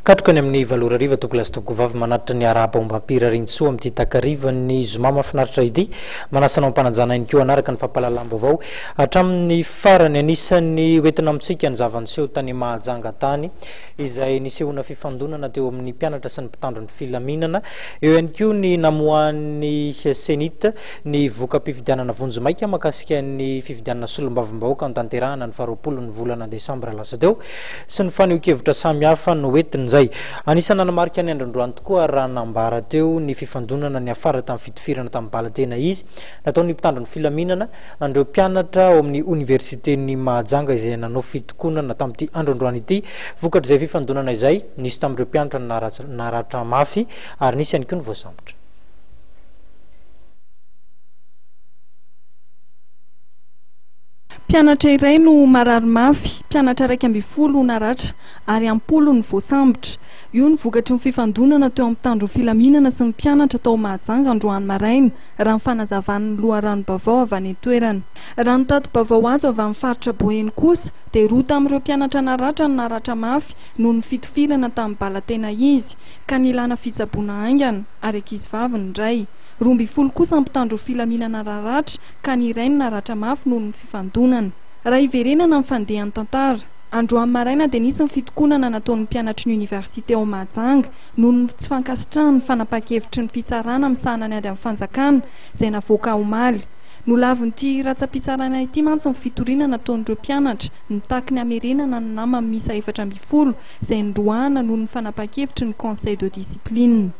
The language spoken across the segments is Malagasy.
katroka any amin'ny valorariva toko lasy toko vavy manatitra ny araba ombapira rintsoa amin'ity takarivan'ny zoma mahafinaritra ity manasanao ampanajana iny keo anaraka ny fampalalambo avao hatramin'ny farany anisany hoentina amintsika ny zavanseho tany mahajanga tany izay nisehona fifandonana teo amin'ny mpianatra sy ny mpitandro ny filaminana eo ihany koa ny namoan'ny senita ny voka-pifidianana vonjy maika makasika ny fifidianana solombavim-bahoaka nytanterahana ny faharoapolo ny volana desambra lasa teo sy ny faneho-kevitra samihafa no entin zay anisany nanamarika ny androndroany tokoa raha nambara teo ny fifandonana ny afara tamin'ny fitifirana tamin'ny balatena izy nataony mpitandro ny filaminana andreo mpianatra ao amin'ny université-ny Mahajanga izay nanao fitokonana tamin'ity androndroany ity vokatra izay fifandonana izay nisy tamin'ireo mpianatra naratra mafy ary nisy ihany koa ny voasambotra. Mpianatra iray no marary mafy, mpianatra 12 naratra ary ampolo ny voasambotra. Io ny vokatry ny fifandonana teo amin'ny mpitandro filaminana sy ny mpianatra tao Mahajanga androany maraina raha ny fanazavan'ny loharanom-bavao avy any toerana. Raha ny tato-bavao azo avy amin'ny faritra Boeny kosa dia roa tamin'ireo mpianatra naratra ny naratra mafy noho ny fitifirana tamin'ny balatena izy ka nilana fitsaboana aingana ary ankizivavy ny iray. 12 kosa mpitandro filaminana naratra ka ny iray ny naratra mafy noho ny fifandonana. Raha iverenana ny fandehan'ny tantara androany maraina dia nisy ny fitokonana nataon'ny mpianatry ny université ao Mahajanga noho ny tsy fankasitrahany ny fanapa-kevitry ny fitsarana misahana ny ady amin'ny fanjakana izay navoaka omaly. Nolavin'ity ratsa-pitsarana ity mantsy ny fitorinana nataon'ireo mpianatra nitaky ny hamerenana ny nama misa 420 izay nroahana noho ny fanapa-kevitry ny conseil de discipline.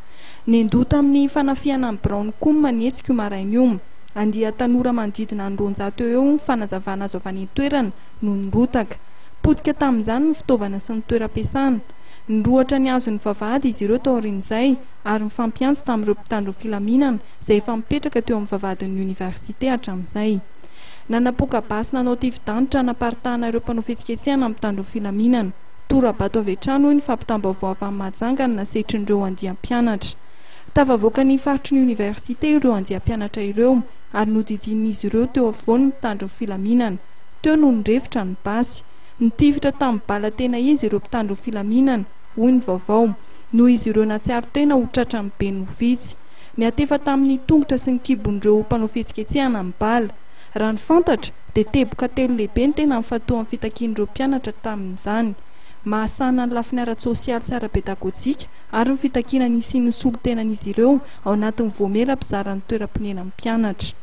Nendoa tamin'ny fanafiana ny Brown koa manetsika io maraina io. Andia tanora manodidina ny 200 eo ny fanazavana azo avy any toerana no nirotaka. Potika tamin'izany ny fitaovana sy ny toeram-piasana. Nirohatra ny azo ny vavahady izy ireo tao aorian'izay ary mifampiantso tamin'ireo mpitandro filaminana izay efa mipetraka teo amin'ny vavahadin'ny université hatramin'izay. Nanapoka basy nanao tivi-danitra naparitahana ireo mpanao fihetsiketsehana amin'ny mpitandro filaminana. Tora-bato avy hatrany hoy ny fampitam-baovao avy amin'ny Mahajanga ny nasetrin'ireo andiam-pianatra. Tafavoaka ny faritry ny université ireo andiam-pianatra ireo ary nodidin'izy ireo teo afovoany ny mpitandro filaminana. Teo no nirefitra ny basy. Nitifitra tamin'ny balatena izy ireo mpitandro filaminana hoy ny vaovao noho izy ireo natsiaro tena ho tratrany be no vitsy. Ny atefa tamin'ny tongotra sy ny kibon'ireo mpanao fihetsiketsehana amin'ny bala. Raha ny fantatra dia teboka telo lehibe ny tena mifatohan'ny fitakian'ireo mpianatra tamin'izany. Mahasana ny lafiny ara-tsosialy sy ara-pedagojika ary ny fitakiana ny siny ny solo-tenan'izy ireo ao anatin'ny voamera mpizaran'ny toeram-ponenan'ny mpianatra.